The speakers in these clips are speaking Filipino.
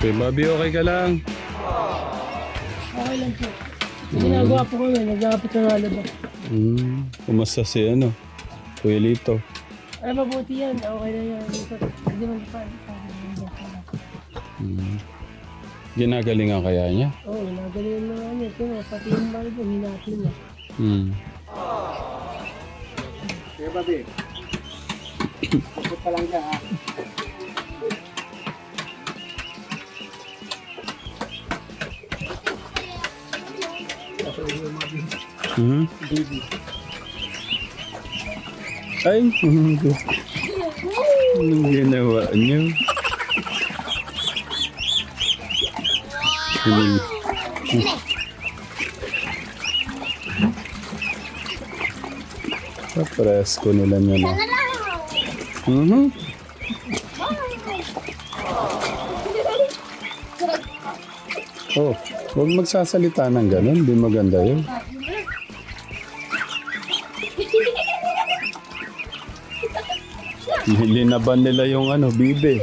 Kuya Bobby, okay ka lang? Okay lang po. Ginagawa po kami, nag-aapit na lalabas. Kumusta si Kuya Lito? Ay, mabuti yan. Okay na yan. Hindi man pa. Ginagalingan kaya niya? Oo, nagaling na nga niya. Pero pati yung mga ito, hinati niya. Kaya babi, ikot pa lang ka ha. Baby. Ay, anong ginawa niyo? Presko nila niya na. Oh, huwag magsasalita ng ganun. Di maganda yun. Linaban nila yung bibe.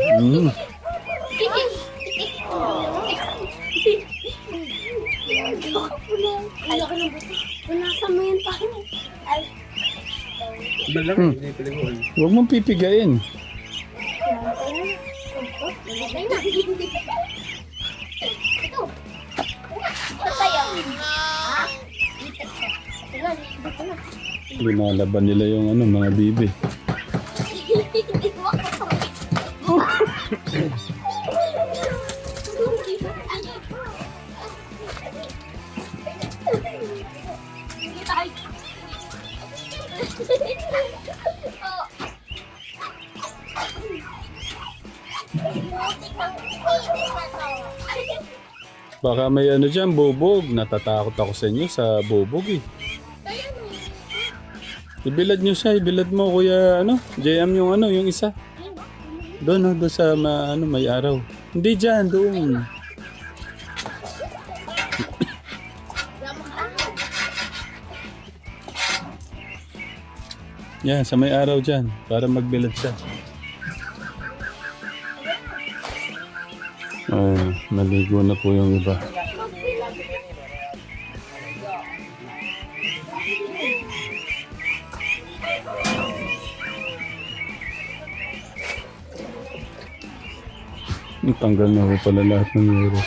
Huwag mong pipigain. Linalaban nila yung mga bibe. Baka may dyan, bubog. Natatakot ako sa inyo sa bubog eh. Ibilad nyo siya, ibilad mo kuya JM yung isa. Doon doon sa may araw. Hindi dyan, doon. Yan, sa may araw dyan, para magbilad siya. Ay, naligo na po yung iba. Tanggal na po pala lahat ng euro.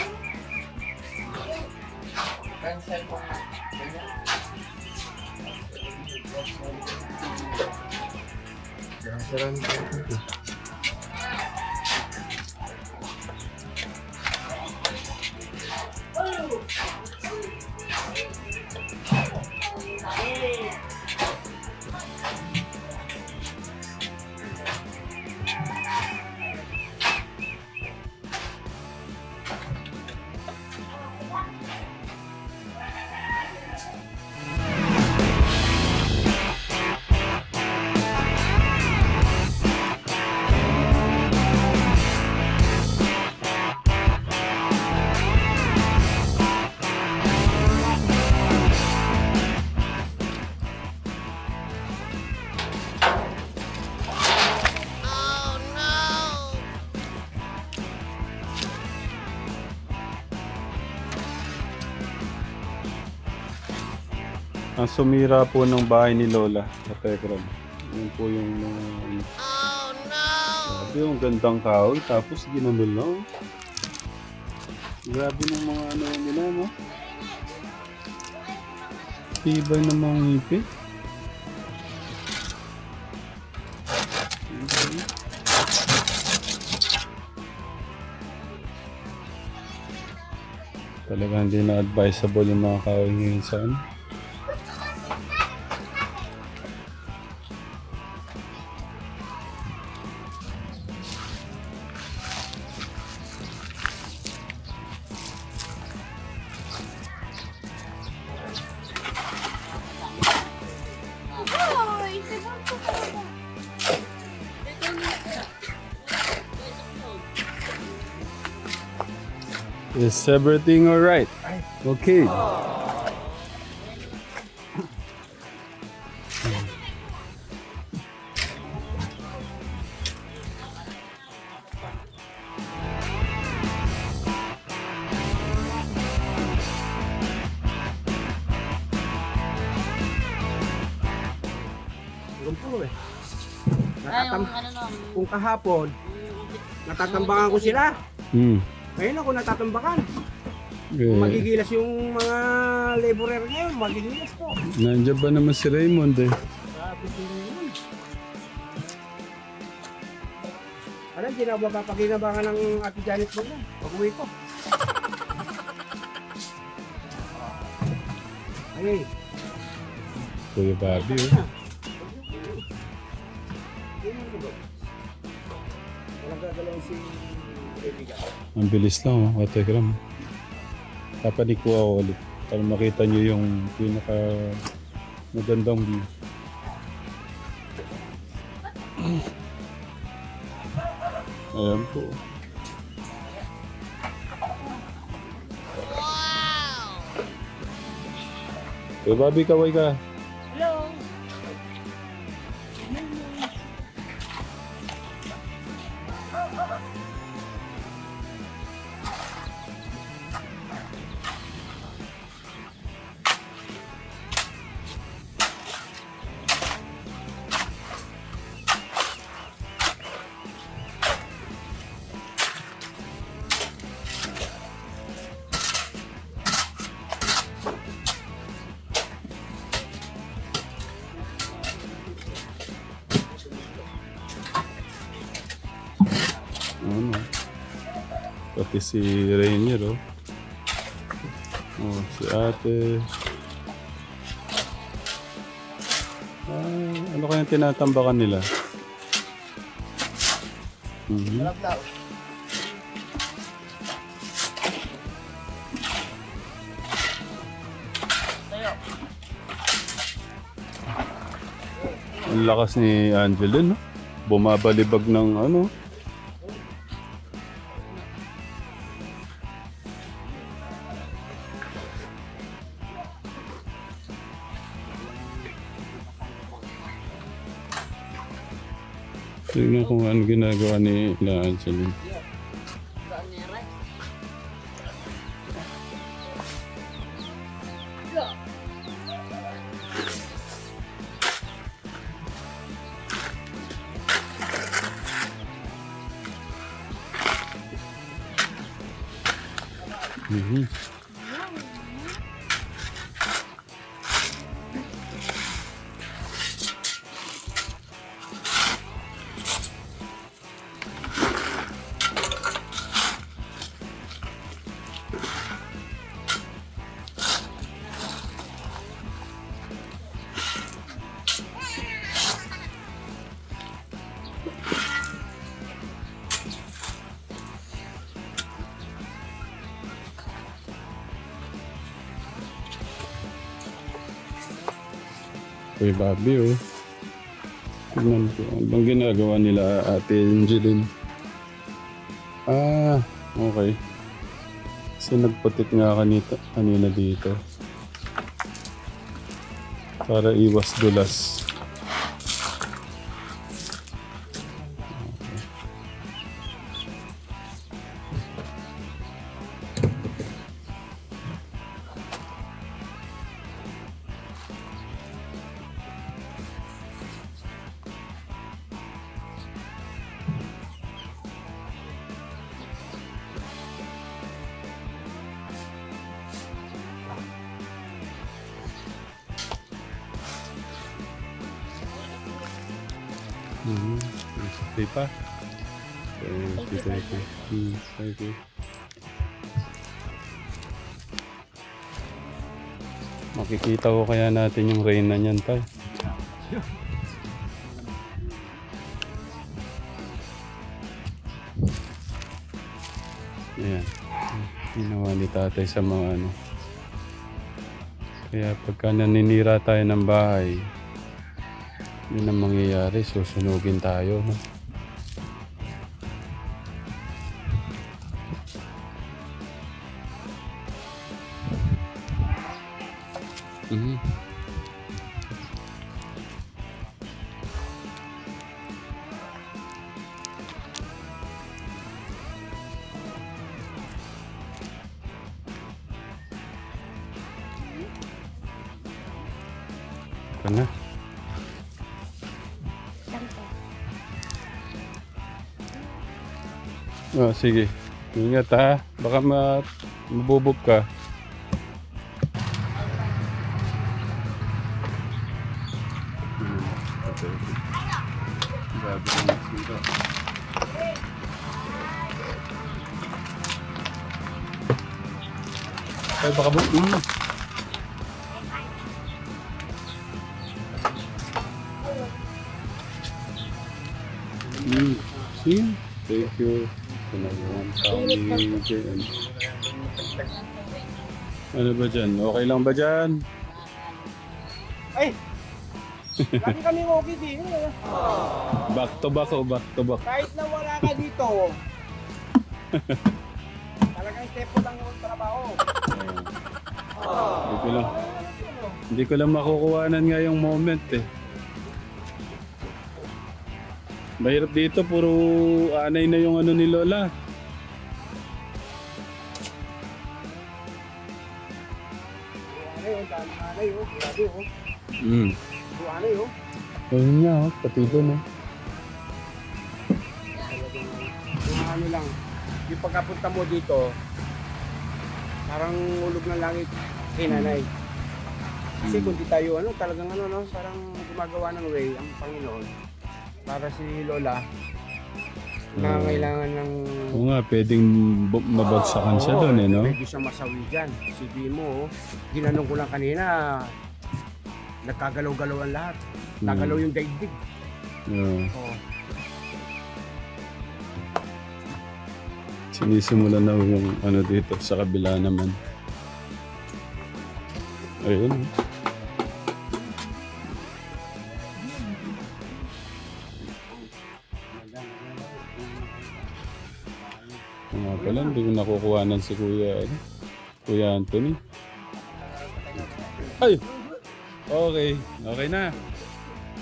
Ang sumira po ng bahay ni Lola sa Tekram. Yun po yung oh no! Grabe yung gandang kahoy tapos ginanol na. Grabe ng mga nila, no? Tibay ng mga ngipin. Talagang hindi na advisable yung mga kahoy ngayon sa Is everything alright? Okay. Kung kahapon, natatambakan ko sila. Ngayon ako natatambakan. Kung magigilas yung mga laborer ngayon, magigilas ko. Nandiyan ba naman si Raymond eh? Grabe si Raymond. Alam, di na ba papakinabangan ng Ate Janet mo na? Pag-uwi ko. Ay, Kuya Bobby oh. walang gagalaw si Reviga. Ang bilis lang oh, Katekram. Papanik ko ako ulit para makita nyo yung pinaka magandang view. Ayan po. Kuya Bobby, kaway ka. Hello. Ano? Pati si Rainier, oh. Oh, si ate. Ano kayang tinatambakan nila? Malablaw. Ang lakas ni Angeline, no? Bumabalibag ng ano. Tingnan kung ano ginagawa ni Angeline. Kuya Bobby, oh. Tignan ko. Ano bang ginagawa nila Ate Angeline? Ah, okay. Kasi nagputik nga kanina dito. Para iwas dulas. Sakti pa. Okay. Makikita ko kaya natin yung reyna niyan, tay. Ayan. Ginawa ni tatay sa mga ano. Kaya pagka naninira tayo ng bahay, yun ang mangyayari, susunugin tayo, no? Ito na. Oh, sige. Ingat ha. Baka mabubog ka. Grabe ang sira. Ay, baka See? Thank you. Pinagawan kami dyan. Ano ba dyan? Okay lang ba dyan? Ay! Lagi kami okay din. Back to back o back to back? Kahit na wala ka dito. Talagang step po lang yung trabaho. Hindi ko lang makukuhanan nga yung moment eh. Mahirap dito, puro anay na yung ano ni Lola. Anay oh, grabe oh. Anay oh. Ayun nga, pati doon. Yung ano lang, yung pagkapunta mo dito, parang ulog ng langit kay nanay. Kasi kung di tayo ano, talagang ano no, parang gumagawa ng way ang Panginoon para si Lola na kailangan ng Oo nga, pwedeng mabagsakan siya doon eh, no? Pwede siya masawi dyan. Sige mo, ginanong ko lang kanina, nagkagalaw-galaw ang lahat. Nagalaw yung daigdig. Yeah. Oh. Sinisimula na yung ano dito sa kabila naman. Ayun. Nga pala, hindi ko nakukuhanan si Kuya Anthony. Ay! Okay, okay na.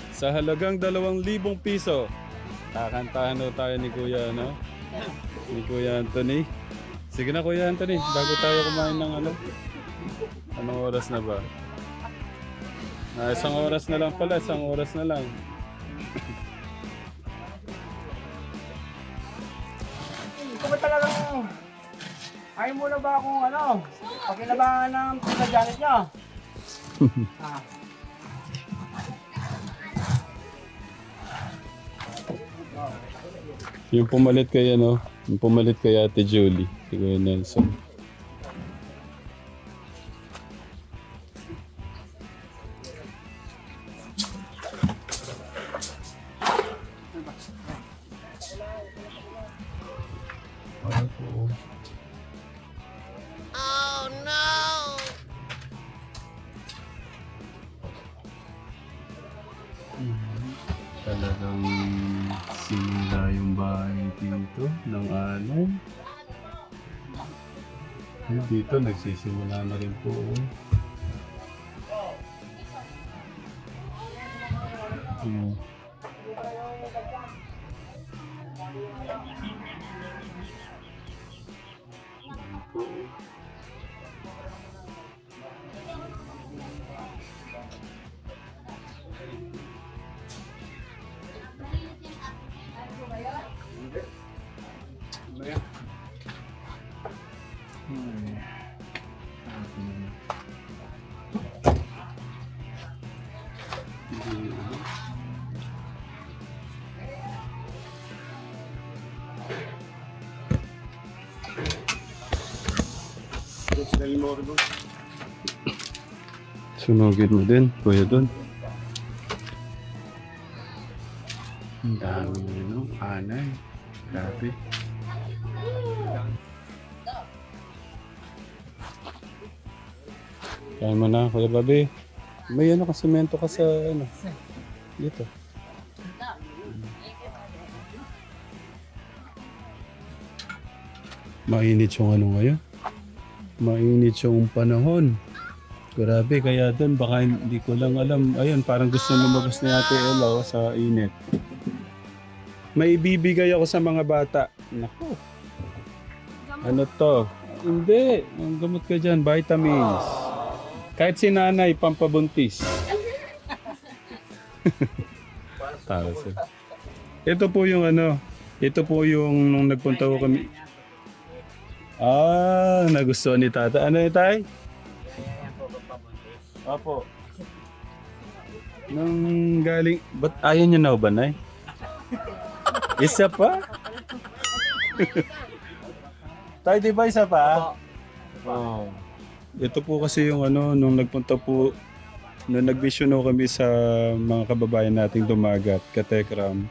Sa halagang 2,000 piso, kakantahan daw tayo ni Kuya, ano? Ni Kuya Anthony. Sige na Kuya Anthony, bago tayo kumain ng ano. Anong oras na ba? Isang oras na lang pala, isang oras na lang. Ito ba talagang ayaw mo na ba akong ano, pakinabangan ng pizza Janet niya? Yung pumalit kay ano, yung pumalit kay Ate Julie, si Kuya Nelson. Oh no! Talagang sinira yung bahay dito ng alon. Dito nagsisimula na rin po. Sunugin mo din, kuya doon. Ang dami nyo, anay. Grabe. Kain mo na, Kuya Bobby. May ano ka, semento ka sa ano. Dito. Mainit yung ano ngayon. Mainit yung panahon. Grabe, kaya doon baka hindi ko lang alam. Ayun, parang gusto lumabas ni Ate Ella sa init. May ibibigay ako sa mga bata. Naku. Ano to? Hindi. Ang gamot ka dyan, vitamins. Kahit si nanay, pampabuntis. Tara siya. Ito po yung ano, Ito po yung nung nagpunta ko kami. Ah, nagustuhan ni Tata. Ano yun, Tay? Opo. Nung galing, ba't ayaw niyo na ba, Nay? Isa pa? Tay, di ba isa pa? Oo. Ito po kasi yung ano, nung nagpunta po, nung nag-mission kami sa mga kababayan nating dumagat, Katekram,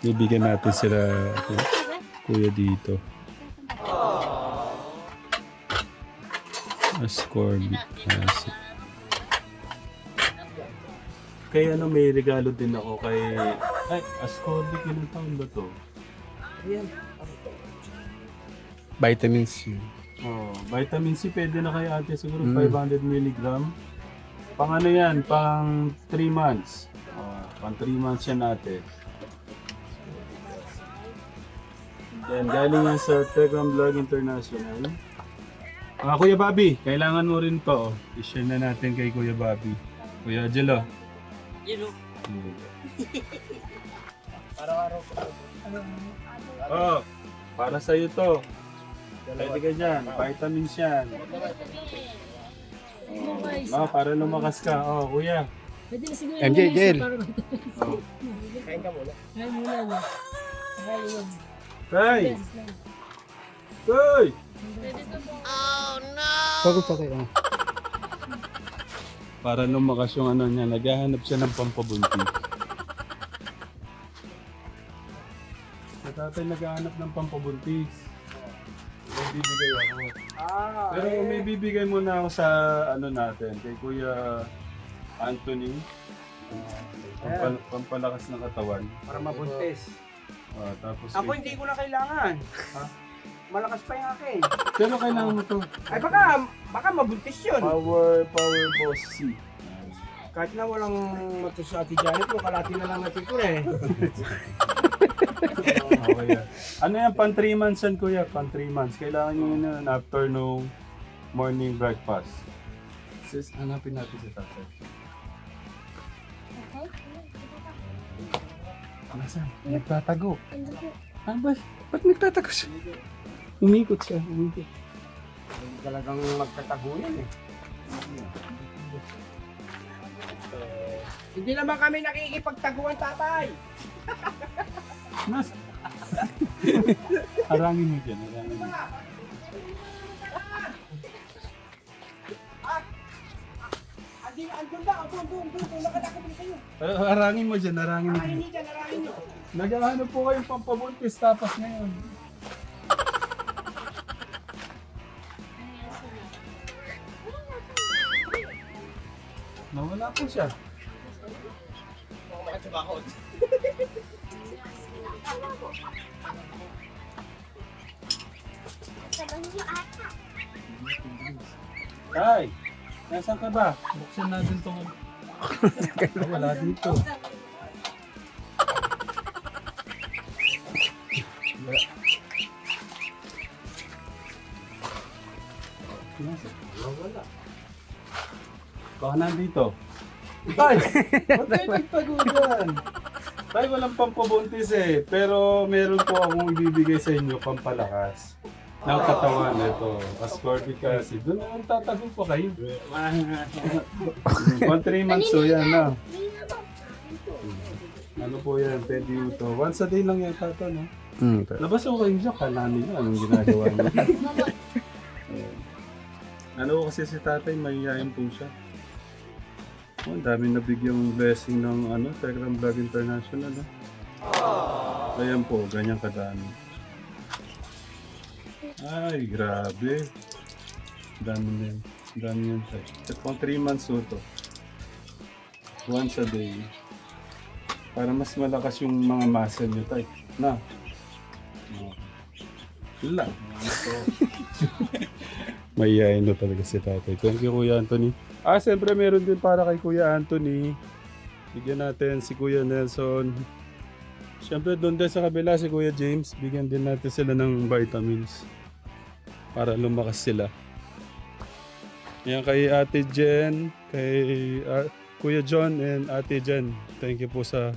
bibigyan natin sila, kuya dito. Ascorbic acid. Kaya ano, may regalo din ako kay... Ay, ascorbic, ilang taon ba to? Vitamin C. Oh, vitamin C pwede na kay ate siguro 500 mg. Pang ano yan, pang 3 months. Oh, pang 3 months yan ate. Yan, galing yan sa Telegram Vlog International. Kuya Bobby, kailangan mo rin to. I-share na natin kay Kuya Bobby. Kuya Angelo. Yelo. Oh, para sa'yo to. Pwede ka dyan, vitamins yan. Oh, para lumakas ka. Oh, kuya. Pwede na siguro MJ, yung Jel. para Oh. Kain ka muna. Kain muna na. Kain yun. Tay! Tay! Pagod pa kayo. Para lumakas yung ano niya, naghahanap siya ng pampabuntis. Sa tatay naghahanap ng pampabuntis. May bibigay ako. Pero may bibigay muna ako sa ano natin, kay Kuya Anthony. Pampalakas ng katawan. Para mabuntis. Tapos Ako hindi ko na kailangan. Ha? Malakas pa yung akin. Pero kailangan mo to. Ay baka mabuntis yun. Power Boss C. Kahit na walang matos sa Ate Janet, mo kalati na lang natin ko eh. Okay yan. Ano yan, pan 3 months yan kuya, pan 3 months. Kailangan nyo yun na after nung morning breakfast. Sis, hanapin natin si tatay. Nasaan? Nagtatago. Ano ba? Ba't nagtatago siya? Umikot siya, umikot. Talagang magtatago yan eh. Hindi naman kami nakikipagtaguan, tatay. Nas? Harangin mo dyan, harangin mo. Andun ba? Doon. Nakadakot rin kayo. Harangin mo dyan, harangin mo dyan. Narahin niyo dyan, narahin niyo. Naghahanap po kayong pampabuntis tapas ngayon. Nawala po siya. Tay, nasaan ka ba? Buksan natin itong... Wala dito. Wala. Baka nandito. Tay! Ba't kayo nagtago dyan? Tay, walang pampabuntis eh. Pero meron po akong ibibigay sa inyo pampalakas ng katawan. Ito, ascorbic acid. Doon naman tatago pa kayo. 1 3 months so yan na. Ano po yan? Pwede yun to. Once a day lang yan tata, no? Labas ako kayo dyan. Kala nila anong ginagawa niya. Ano kasi si tatay, mahihayin po siya. Oh, ang dami nabigyang blessing ng ano, Telegram Vlog International. Ayan po, ganyan kadami. Ay, grabe. Dami yan. Dami yan tayo. Ito pang 3 months o to. Once a day. Para mas malakas yung mga muscle nyo tayo. Na. Wala. Mayayain na talaga si tatay. Thank you, Kuya Anthony. Siyempre meron din para kay Kuya Anthony. Bigyan natin si Kuya Nelson. Siyempre doon din sa kabila si Kuya James. Bigyan din natin sila ng vitamins. Para lumakas sila. Yan kay Ate Jen, kay Kuya John and Ate Jen. Thank you po sa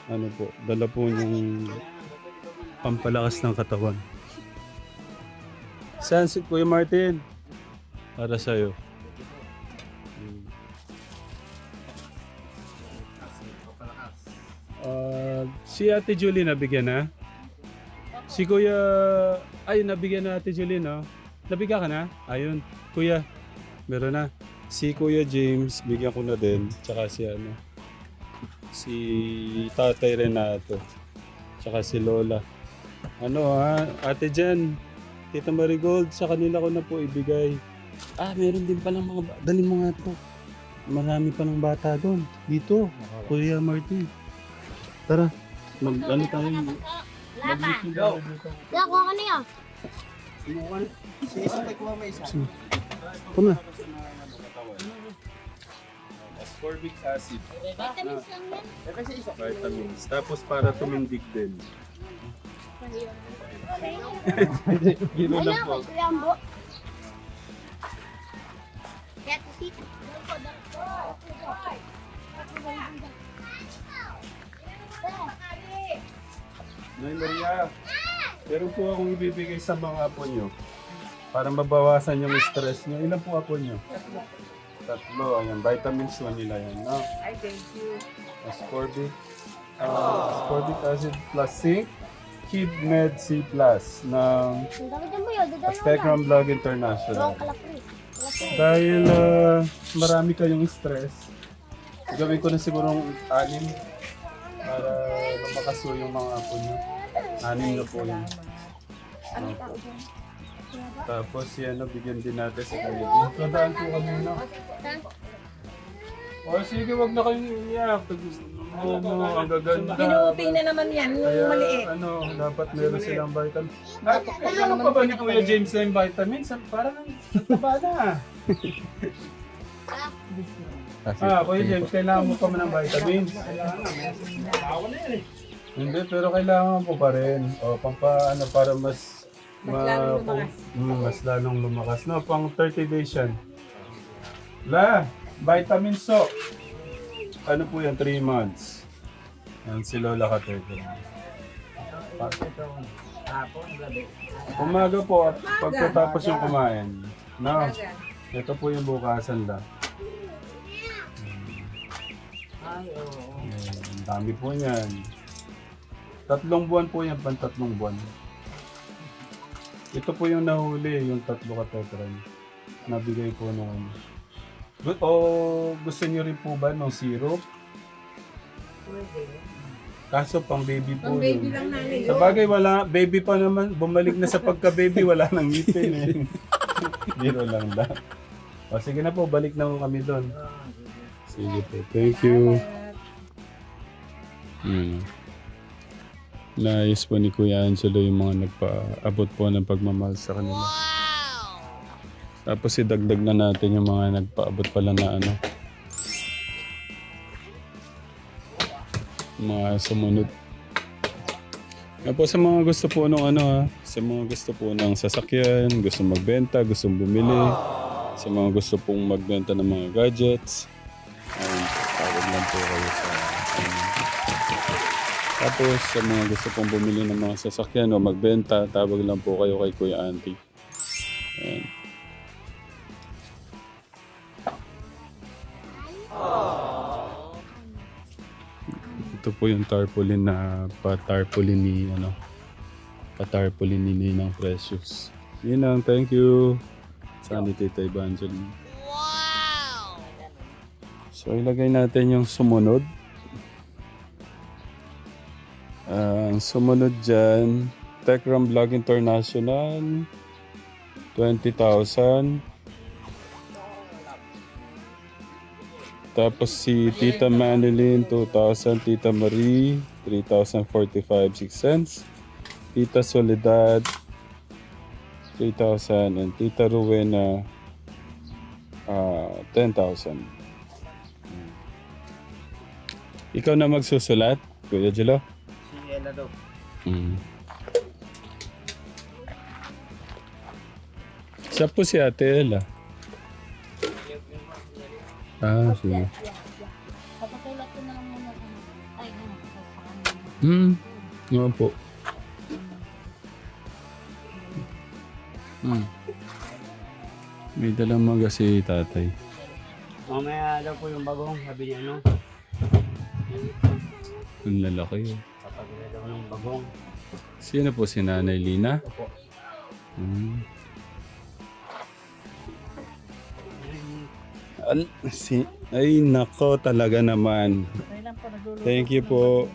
ano po, dala po yung pampalakas ng katawan. Saan si Kuya Martin? Para sa'yo. Si Ate Julie nabigyan na? Si Kuya... Ay, nabigyan na Ate Julie, no? Nabigyan ka na? Ayun. Kuya, meron na. Si Kuya James, bigyan ko na din. Tsaka si ano... Si Tatay Renato. Tsaka si Lola. Ano ha? Ate Jen, Tita Marigold, sa kanila ko na po ibigay. Ah, meron din palang mga... Dali mo nga to. Marami pa ng bata doon. Dito, Kuya Martin. Tara, ano tayo? Go! Kuha ka niya. Si isa kay kuha may isa. Kuma. Ascorbic acid, Vitamins lang yan. Kasi isa. vitamins. Tapos para tumindig din. Gino Ay lang na, po. kay Kuya Ambo. Kaya kasi. Nay Maria, meron po akong ibibigay sa mga apo nyo. Para mabawasan yung stress nyo. Ilan po apo nyo? Tatlo. Ayan, vitamins lang nila yan. No? Ay, thank you. Ascorbic acid plus zinc. Kid Med C Plus ng Ang dami mo yun. Dadalo lang. Spectrum Blog International. Ang kalapri. Dahil marami kayong stress, gawin ko na siguro 6 para lumakaso yung mga apo nyo. 6 na po yun. Tapos yan, bigyan din natin sa kanila. Tandaan po kami na. O sige, wag na kayong iiyak. Ang gaganda. Pinuti na naman yan, yung Kaya maliit. ano, dapat meron silang vitamins. Kailangan pa ba ni Kuya James na yung vitamins? Parang nataba na. Kuya James, kailangan mo pa man ng vitamins. Hindi, pero kailangan mo pa rin. O, ano, para mas lalong lumakas. Mas lalong lumakas. No, pang 30 days yan. Vitamin So. Ano po yan, 3 months. Yan si Lola Katete. Umaga po, at pagkatapos yung kumain. No, ito po yung bukasan lang. Ang dami po niyan. 3 buwan po yan, 3 buwan. Ito po yung nahuli, yung 3 katetran. Nabigay po noon. O gusto niyo rin po ba ng syrup? Kaso pang baby po Pang-baby yun. lang namin. Sa bagay, wala, baby pa naman, bumalik na sa pagka-baby, wala nang ngipin eh. Biro lang lang. O sige na po, balik na po kami doon. Sige po, thank you. Naayos po ni Kuya Angelo yung mga nagpa-abot po ng pagmamahal sa kanila. Tapos idagdag na natin yung mga nagpaabot pala na ano. Mga sumunod. Tapos sa mga gusto po ng ano ha, sa mga gusto po ng sasakyan, gusto magbenta, gusto bumili, sa mga gusto pong magbenta ng mga gadgets, ayun, tawag lang po kayo sa Tapos sa mga gusto pong bumili ng mga sasakyan o magbenta, tawag lang po kayo kay Kuya Auntie. Ayan. Ito po yung tarpaulin na pa-tarpaulin ni pa-tarpaulin ni Ninang Precious. Ninang, thank you. Saan ni Tita Evangeline. Wow! So ilagay natin yung sumunod. Ang sumunod dyan, Techram Vlog International, 20,000. Tapos si Tita Manilyn, 2,000. Tita Marie, 3,045 cents. Tita Soledad, 3,000. And Tita Rowena, 10,000. Ikaw na magsusulat, Kuya Jello? Si Ella daw. Siya po si Ate Ella. Sige. Papasulat ko na lang muna. Ay, ano, sa kanila. Nga po. May dalang maga si tatay. Mamaya daw po yung bagong, sabi niya, no? Ang lalaki. Papagala daw ng bagong. Sino po si Nanay Lina? Opo. Hmm. Ay, nako talaga naman. Ay lang po, nagluluto. Thank you po.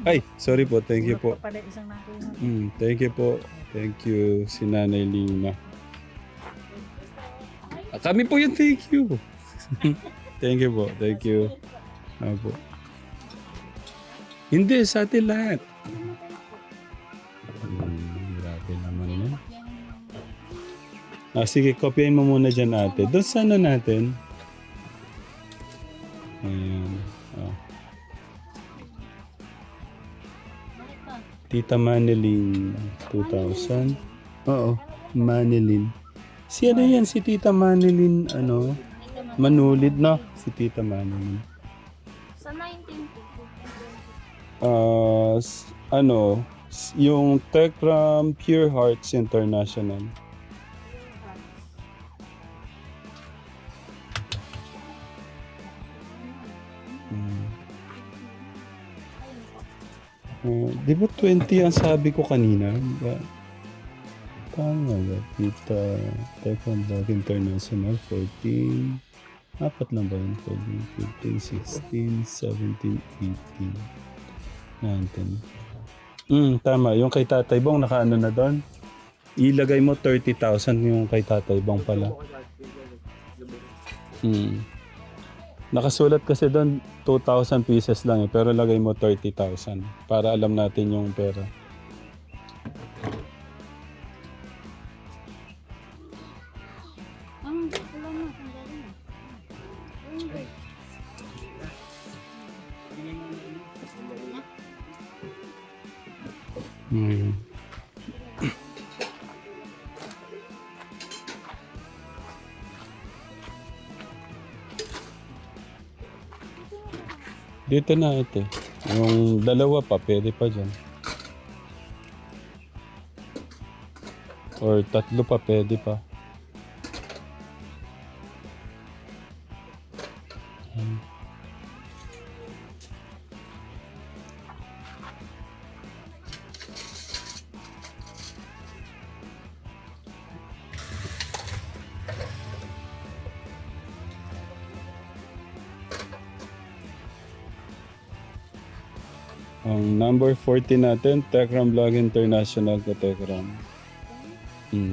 Ay, sorry po. Thank you po. Pala isang nakuha. Thank you po. Thank you, si Nanay Lina. Kami po yung thank you. Thank you po. Thank you. Apo. Hindi, sa atin lahat. Grabe naman yun. Sige, kopyahin mo muna dyan ate. Doon sana natin. Ayan. Tita Manilin 2000. Oo, Manilin. Si ano yan? Si Tita Manilin, ano? Manulid na. Si Tita Manilin. Sa 19. Yung Tekram Pure Hearts International. Di ba 20 ang sabi ko kanina? Tama ba? Tita Tekram Vlog International 14. Apat lang ba yun? 14, 15, 16, 17, 18, 19. Tama. Yung kay Tatay Bong, nakaano na doon? Ilagay mo 30,000 yung kay Tatay Bong pala. Nakasulat kasi doon 2,000 pieces lang eh, pero lagay mo 30,000 para alam natin yung pera. Dito na ito. Yung dalawa pa, pwede pa dyan. Or tatlo pa, pwede pa. Ang number 40 natin, Tekram Vlog International ka Tekram.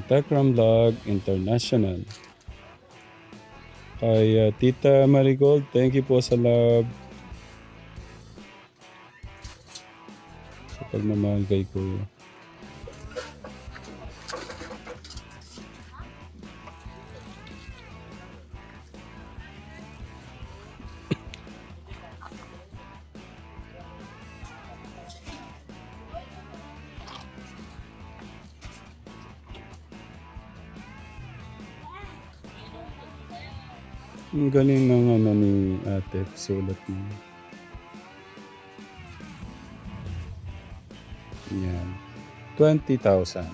Tekram Vlog International. Kay Tita Marigold, thank you po sa love. Sa pagmamahal kay Kuya. Ang galing ng ano ni ate, sulat mo. Yan. 20,000.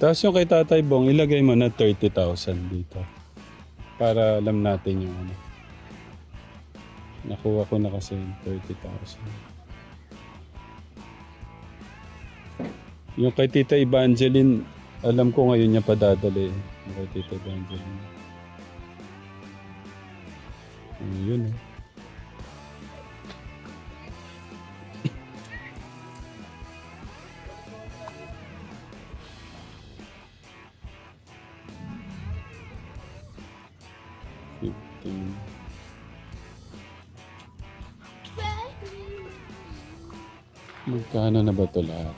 Tapos yung kay Tatay Bong, ilagay mo na 30,000 dito. Para alam natin yung ano. Nakuha ko na kasi yung 30,000. Yung kay Tita Evangeline, alam ko ngayon niya padadali. Yung kay Tita Evangeline. Yun eh. Magkano na ba ito lahat?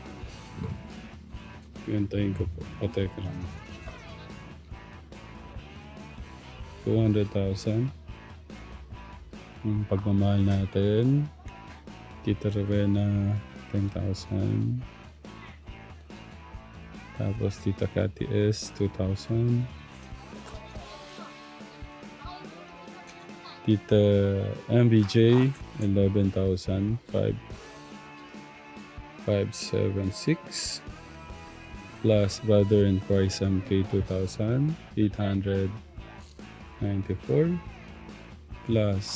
Pintayin ko po. Patay ko lang. 200,000. Yung pagmamahal natin. Tita Rowena, 10,000. Tapos Tita Cathy S, 2,000. Tita MBJ, 11,576. Plus Brother in Christ MK, 2,894. Plus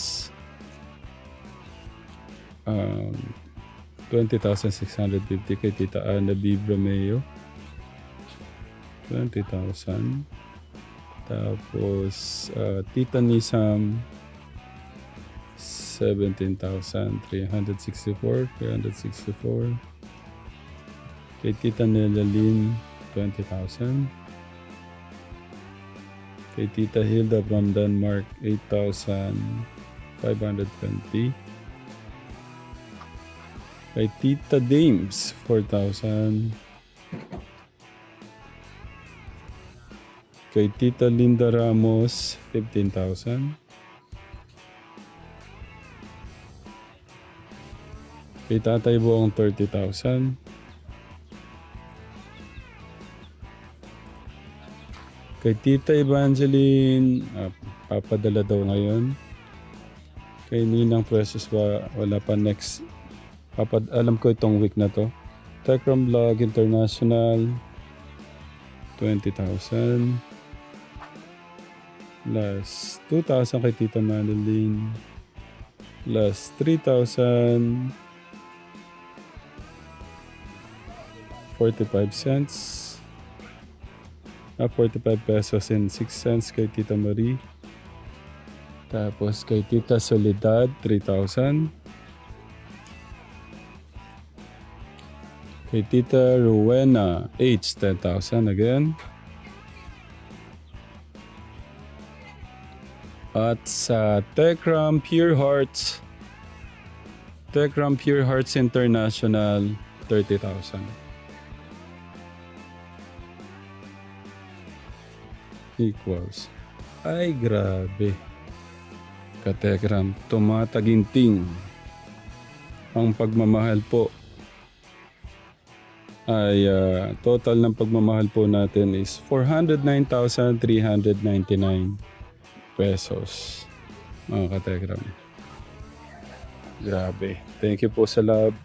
20,650 kay Tita Ana B. Bromeo. 20,000. Tapos Tita Nisam, 17,364. 364. Kay Tita Nelalyn, 20,000. Kay Tita Hilda from Denmark, 8,520. Kay Tita Dames, 4,000. Kay Tita Linda Ramos, 15,000. Kay Tatay Buong, 30,000. Kay Tita Evangeline, papadala daw ngayon. Kay Ninang Precious wala pa next. Alam ko itong week na to. Tekram Vlog International, 20,000. Plus 2,000 kay Tita Madeline. Plus 3,000. 45 cents. 45 pesos and 6 cents kay Tita Marie. Tapos kay Tita Soledad, 3,000. Kay Tita Rowena H, 10,000 again. At sa Tekram Pure Hearts International, 30,000. Equals. Ay, grabe. Katekram, tumataginting. Ang pagmamahal po ay total ng pagmamahal po natin is 409,399 pesos. Mga katekram. Grabe. Thank you po sa love,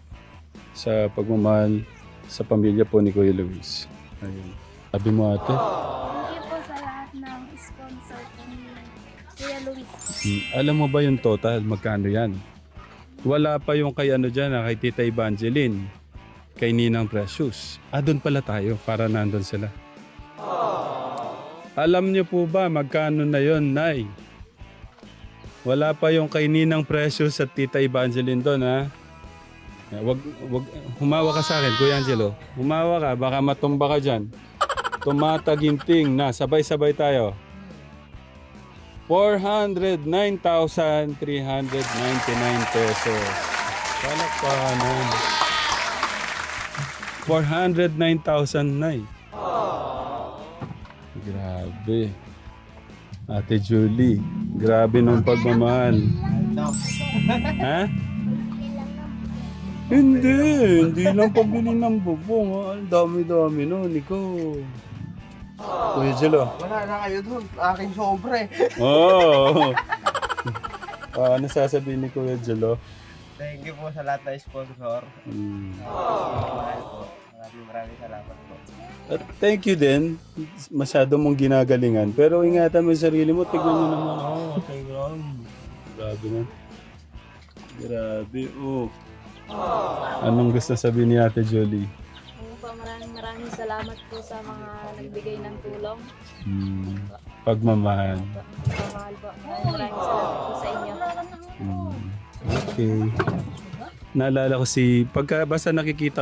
sa pagmamahal, sa pamilya po ni Kuya Luis. Ayun. Sabi mo ate. Thank you po sa lahat ng sponsor ni Kuya Luis. Alam mo ba yung total? Magkano yan? Wala pa yung kay ano dyan, kay Tita Evangeline, kay Ninang Precious. Doon pala tayo para nandun sila. Alam niyo po ba magkano na yon, Nay? Wala pa yung kay Ninang Precious at Tita Evangeline doon, ha? Wag, humawa ka sa akin, Kuya Angelo. Humawa ka, baka matumba ka dyan. Tumataginting na, sabay-sabay tayo. 409,399 pesos. Palakpanan. 409,000 na eh. Grabe. Ate Julie, grabe ng pagmamahal. Ha? Hindi lang pabili ng bubong. Ang dami-dami nun, ikaw. Kuya Jello. Wala na kayo dun. Aking sobre. Oo. Ano sasabihin ni Kuya Jello? Thank you po sa lahat na sponsor. Mahal po. Maraming salamat po. At thank you din. Masyado mong ginagalingan. Pero ingatan mo yung sarili mo. Tignan mo naman. Okay, grabe na. Grabe. Anong gusto sabihin ni Ate Jolie? Maraming salamat po sa mga nagbigay ng tulong. Pagmamahal. Pagmamahal po. Maraming salamat po sa inyo. Okay. Naalala ko basta nakikita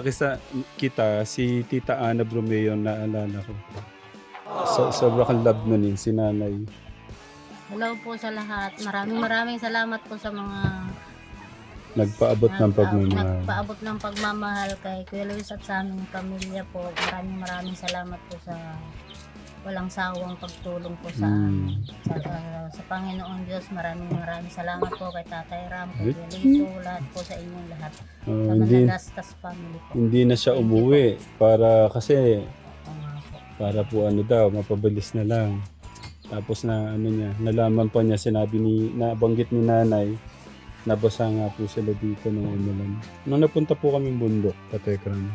kita, si Tita Ana Bromeo, naalala ko. Sobrang love nun si nanay. Hello po sa lahat. Maraming salamat po sa mga Nagpaabot ng pagmamahal. nagpaabot ng pagmamahal kay Kuya Luis at sa aming pamilya po. Maraming salamat po sa walang sawang pagtulong po sa Panginoon Diyos. Maraming salamat po kay Tatay Ram, kay Kuya Lito, lahat po sa inyong lahat. Sa Managastas family po. Hindi na siya umuwi kasi Para po ano daw, mapabilis na lang. Tapos na ano niya, nalaman pa niya, nabanggit ni nanay, nabasa nga po sila dito nung umulan. Nung napunta po kaming bundok, Katekram.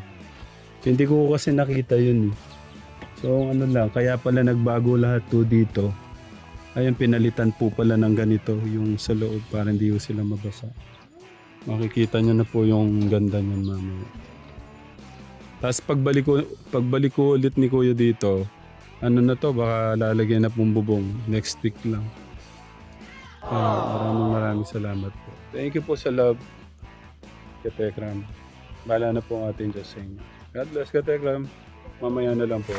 Hindi ko kasi nakita yun eh. So ano lang, kaya pala nagbago lahat to dito. Ayun, pinalitan po pala ng ganito yung sa loob para hindi po sila mabasa. Makikita nyo na po yung ganda niyan mamaya. Tapos pagbalik ko ulit ni Kuya dito, ano na to, baka lalagyan na pong bubong next week lang. Maraming salamat po. Thank you po sa love, Katekram. Bahala na po ang ating Diyos sa inyo. God bless, Katekram. Mamaya na lang po.